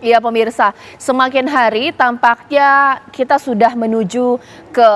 Ya pemirsa, semakin hari tampaknya kita sudah menuju ke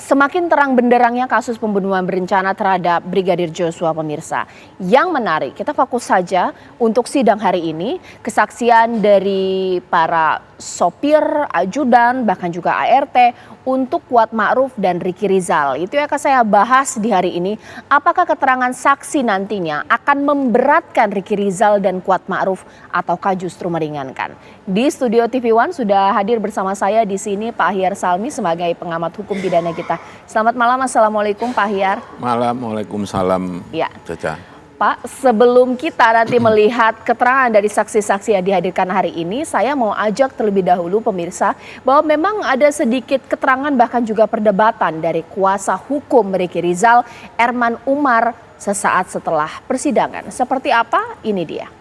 semakin terang benderangnya kasus pembunuhan berencana terhadap Brigadir Joshua pemirsa. Yang menarik, kita fokus saja untuk sidang hari ini, kesaksian dari para sopir, ajudan, bahkan juga ART untuk Kuat Ma'ruf dan Ricky Rizal. Itu yang akan saya bahas di hari ini. Apakah keterangan saksi nantinya akan memberatkan Ricky Rizal dan Kuat Ma'ruf ataukah justru meringankan? Di studio TV One sudah hadir bersama saya di sini Pak Ahyar Salmi sebagai pengamat hukum pidana kita. Selamat malam, Assalamualaikum Pak Ahyar. Malam, Waalaikumsalam. Ya. Caca. Pak, sebelum kita nanti melihat keterangan dari saksi-saksi yang dihadirkan hari ini, saya mau ajak terlebih dahulu pemirsa bahwa memang ada sedikit keterangan bahkan juga perdebatan dari kuasa hukum Ricky Rizal, Erman Umar, sesaat setelah persidangan. Seperti apa? Ini dia.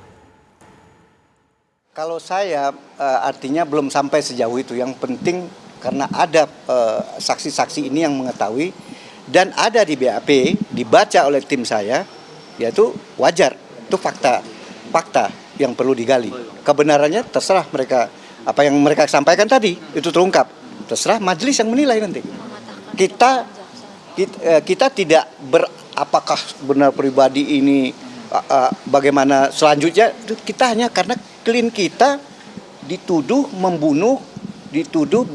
Kalau saya artinya belum sampai sejauh itu. Yang penting karena ada saksi-saksi ini yang mengetahui dan ada di BAP, dibaca oleh tim saya, yaitu wajar, itu fakta yang perlu digali. Kebenarannya terserah mereka, apa yang mereka sampaikan tadi itu terungkap, terserah majelis yang menilai nanti. Kita tidak apakah benar pribadi ini bagaimana selanjutnya, kita hanya karena klien kita dituduh membunuh, dituduh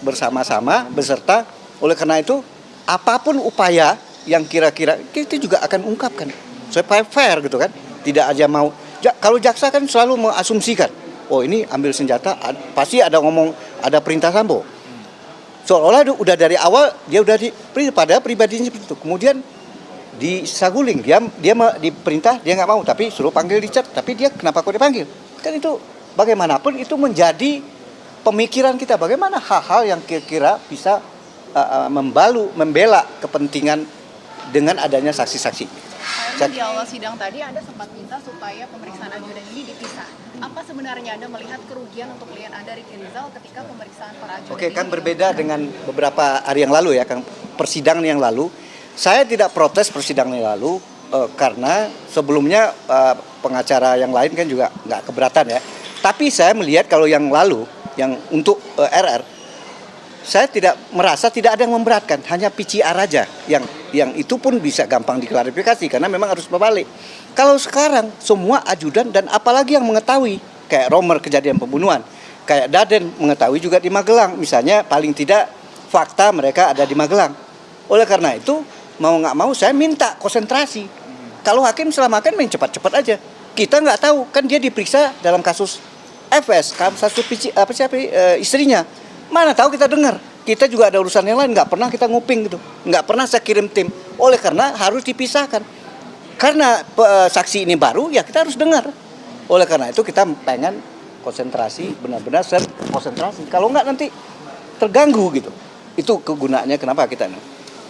bersama-sama beserta, oleh karena itu apapun upaya yang kira-kira kita juga akan ungkapkan. Supaya fair gitu kan, tidak aja mau. Kalau jaksa kan selalu mengasumsikan, oh ini ambil senjata, pasti ada ngomong, ada perintah Sambo. Seolah-olah udah dari awal dia udah pada pribadinya seperti itu. Kemudian disaguling, dia diperintah dia nggak mau, tapi suruh panggil Richard, tapi dia kenapa kok dipanggil? Kan itu bagaimanapun itu menjadi pemikiran kita, bagaimana hal-hal yang kira-kira bisa membela kepentingan dengan adanya saksi-saksi. Di awal sidang tadi Anda sempat minta supaya pemeriksaan ajudan ini dipisah. Apa sebenarnya Anda melihat kerugian untuk klien Anda Ricky Rizal ketika pemeriksaan para ajudan? Oke, kan berbeda dengan beberapa hari yang lalu ya, kan persidangan yang lalu. Saya tidak protes persidangan yang lalu karena sebelumnya pengacara yang lain kan juga nggak keberatan ya. Tapi saya melihat kalau yang lalu, yang untuk RR, saya tidak merasa tidak ada yang memberatkan, hanya PCR aja yang itu pun bisa gampang diklarifikasi karena memang harus berbalik. Kalau sekarang semua ajudan dan apalagi yang mengetahui, kayak Romer kejadian pembunuhan, kayak Daden mengetahui juga di Magelang, misalnya paling tidak fakta mereka ada di Magelang. Oleh karena itu mau nggak mau saya minta konsentrasi. Kalau hakim selamatkan main cepat-cepat aja. Kita nggak tahu kan dia diperiksa dalam kasus FS, kasus istrinya. Mana tahu kita dengar, kita juga ada urusan yang lain, nggak pernah kita nguping gitu, nggak pernah saya kirim tim. Oleh karena harus dipisahkan, karena saksi ini baru ya kita harus dengar. Oleh karena itu kita pengen konsentrasi, benar-benar konsentrasi. Kalau nggak nanti terganggu gitu. Itu kegunaannya kenapa kita nih.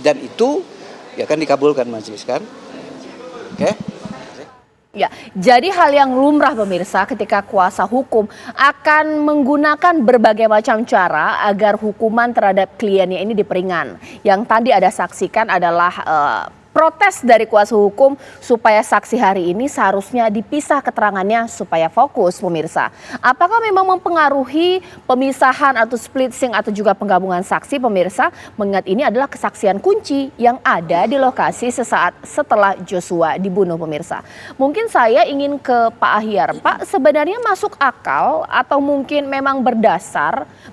Dan itu ya kan dikabulkan majelis kan, oke? Ya, jadi hal yang lumrah pemirsa ketika kuasa hukum akan menggunakan berbagai macam cara agar hukuman terhadap kliennya ini diperingan. Yang tadi ada saksikan adalah protes dari kuasa hukum supaya saksi hari ini seharusnya dipisah keterangannya supaya fokus pemirsa. Apakah memang mempengaruhi pemisahan atau splitsing atau juga penggabungan saksi pemirsa? Mengingat ini adalah kesaksian kunci yang ada di lokasi sesaat setelah Joshua dibunuh pemirsa. Mungkin saya ingin ke Pak Ahyar. Pak, sebenarnya masuk akal atau mungkin memang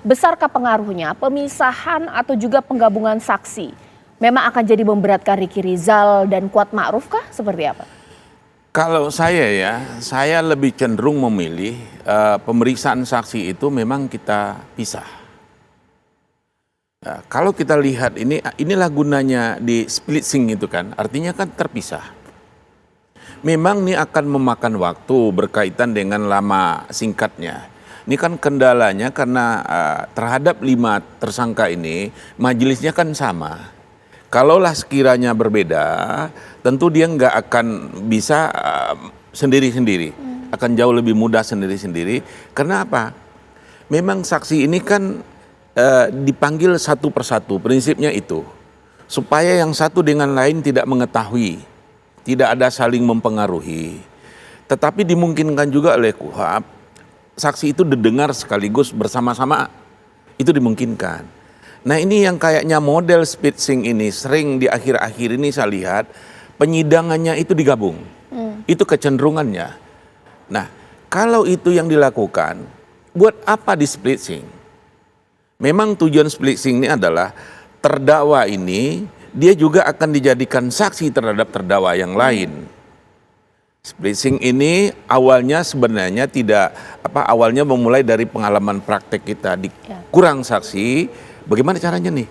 besarkah pengaruhnya pemisahan atau juga penggabungan saksi? Memang akan jadi memberatkan Ricky Rizal dan Kuat Ma'ruf kah? Seperti apa? Kalau saya lebih cenderung memilih pemeriksaan saksi itu memang kita pisah. Kalau kita lihat inilah gunanya di splitsing itu kan, artinya kan terpisah. Memang ini akan memakan waktu berkaitan dengan lama singkatnya. Ini kan kendalanya karena terhadap 5 tersangka ini majelisnya kan sama. Kalaulah sekiranya berbeda, tentu dia nggak akan bisa sendiri-sendiri, akan jauh lebih mudah sendiri-sendiri. Karena apa? Memang saksi ini kan dipanggil satu persatu, prinsipnya itu. Supaya yang satu dengan lain tidak mengetahui, tidak ada saling mempengaruhi. Tetapi dimungkinkan juga oleh KUHAP saksi itu didengar sekaligus bersama-sama, itu dimungkinkan. Nah ini yang kayaknya model speed sync ini sering di akhir-akhir ini saya lihat penyidangannya itu digabung. Itu kecenderungannya. Nah kalau itu yang dilakukan, buat apa di split sync? Memang tujuan split sync ini adalah terdakwa ini dia juga akan dijadikan saksi terhadap terdakwa yang lain. Split sync ini awalnya sebenarnya awalnya memulai dari pengalaman praktek kita kurang saksi, bagaimana caranya nih?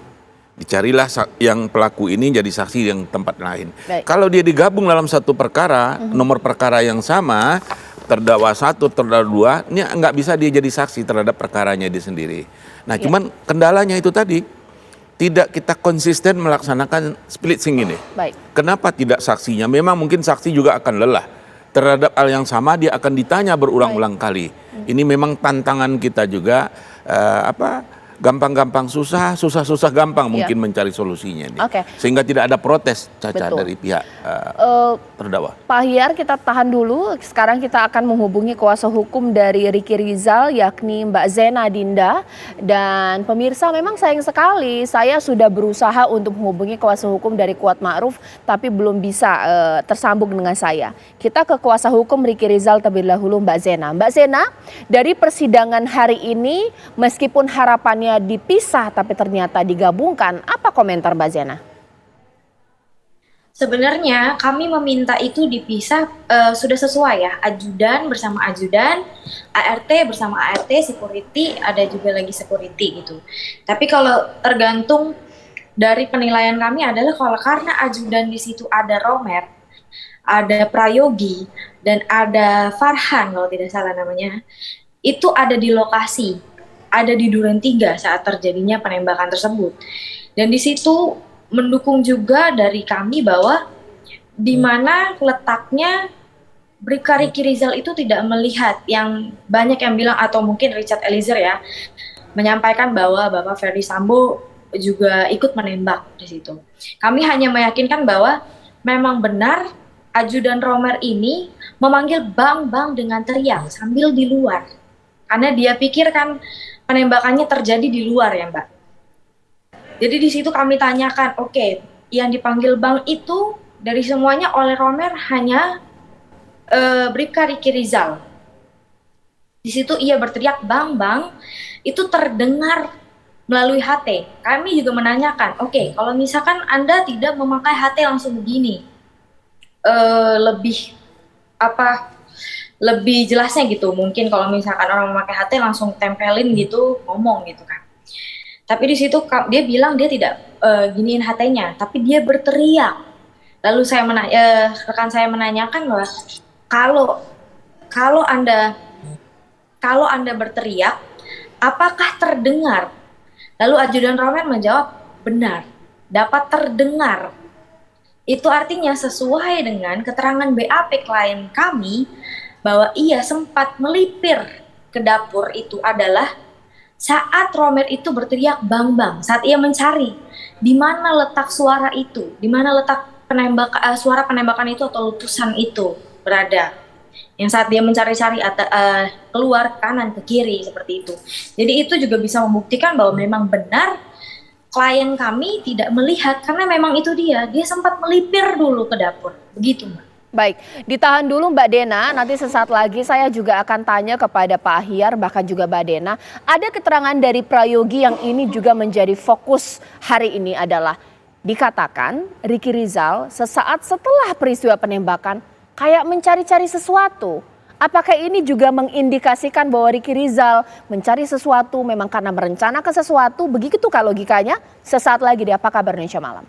Dicarilah yang pelaku ini jadi saksi yang tempat lain. Baik. Kalau dia digabung dalam satu perkara, nomor perkara yang sama, terdakwa 1, terdakwa 2, ini nggak bisa dia jadi saksi terhadap perkaranya dia sendiri. Nah, cuman kendalanya itu tadi, tidak kita konsisten melaksanakan split sync ini. Baik. Kenapa tidak saksinya? Memang mungkin saksi juga akan lelah. Terhadap hal yang sama dia akan ditanya berulang-ulang kali. Ini memang tantangan kita juga, gampang-gampang susah, susah-susah gampang mungkin mencari solusinya ini. Oke. Sehingga tidak ada protes Caca Betul. dari pihak terdakwa. Pak Ahyar, kita tahan dulu. Sekarang kita akan menghubungi kuasa hukum dari Ricky Rizal, yakni Mbak Zena Dinda. Dan pemirsa, memang sayang sekali saya sudah berusaha untuk menghubungi kuasa hukum dari Kuat Ma'ruf, tapi belum bisa tersambung dengan saya. Kita ke kuasa hukum Ricky Rizal terlebih dahulu, Mbak Zena. Mbak Zena, dari persidangan hari ini, meskipun harapannya dipisah tapi ternyata digabungkan, apa komentar Mbak Zena? Sebenarnya kami meminta itu dipisah sudah sesuai ya, ajudan bersama ajudan, ART bersama ART, security, ada juga lagi security gitu. Tapi kalau tergantung dari penilaian kami adalah kalau karena ajudan di situ ada Romer, ada Prayogi, dan ada Farhan kalau tidak salah namanya, itu ada di lokasi, ada di Duren 3 saat terjadinya penembakan tersebut. Dan di situ mendukung juga dari kami bahwa di mana letaknya Bribka Ricky Rizal itu tidak melihat, yang banyak yang bilang atau mungkin Richard Eliezer ya menyampaikan bahwa Bapak Ferdy Sambo juga ikut menembak di situ. Kami hanya meyakinkan bahwa memang benar ajudan Romer ini memanggil bang dengan teriak sambil di luar. Karena dia pikir kan penembakannya terjadi di luar ya Mbak. Jadi di situ kami tanyakan, oke, yang dipanggil bang itu dari semuanya oleh Romer hanya Bribka Ricky Rizal. Di situ ia berteriak bang, itu terdengar melalui HT. Kami juga menanyakan, oke, kalau misalkan Anda tidak memakai HT langsung begini, lebih jelasnya gitu, mungkin kalau misalkan orang memakai HT langsung tempelin gitu, ngomong gitu kan. Tapi di situ dia bilang dia tidak giniin HT-nya, tapi dia berteriak. Lalu rekan saya menanyakan bahwa kalau Anda berteriak, apakah terdengar? Lalu ajudan Romer menjawab, benar, dapat terdengar. Itu artinya sesuai dengan keterangan BAP klien kami, bahwa ia sempat melipir ke dapur itu adalah saat Romer itu berteriak bang, saat ia mencari di mana letak suara itu, di mana letak suara penembakan itu atau letusan itu berada. Yang saat dia mencari-cari keluar kanan ke kiri seperti itu. Jadi itu juga bisa membuktikan bahwa memang benar klien kami tidak melihat karena memang itu dia sempat melipir dulu ke dapur. Begitu Mbak. Baik, ditahan dulu Mbak Dena, nanti sesaat lagi saya juga akan tanya kepada Pak Ahyar, bahkan juga Mbak Dena. Ada keterangan dari Prayogi yang ini juga menjadi fokus hari ini adalah dikatakan Ricky Rizal sesaat setelah peristiwa penembakan kayak mencari-cari sesuatu. Apakah ini juga mengindikasikan bahwa Ricky Rizal mencari sesuatu memang karena merencanakan sesuatu? Begitu kah logikanya? Sesaat lagi di Apa Kabar Indonesia Malam.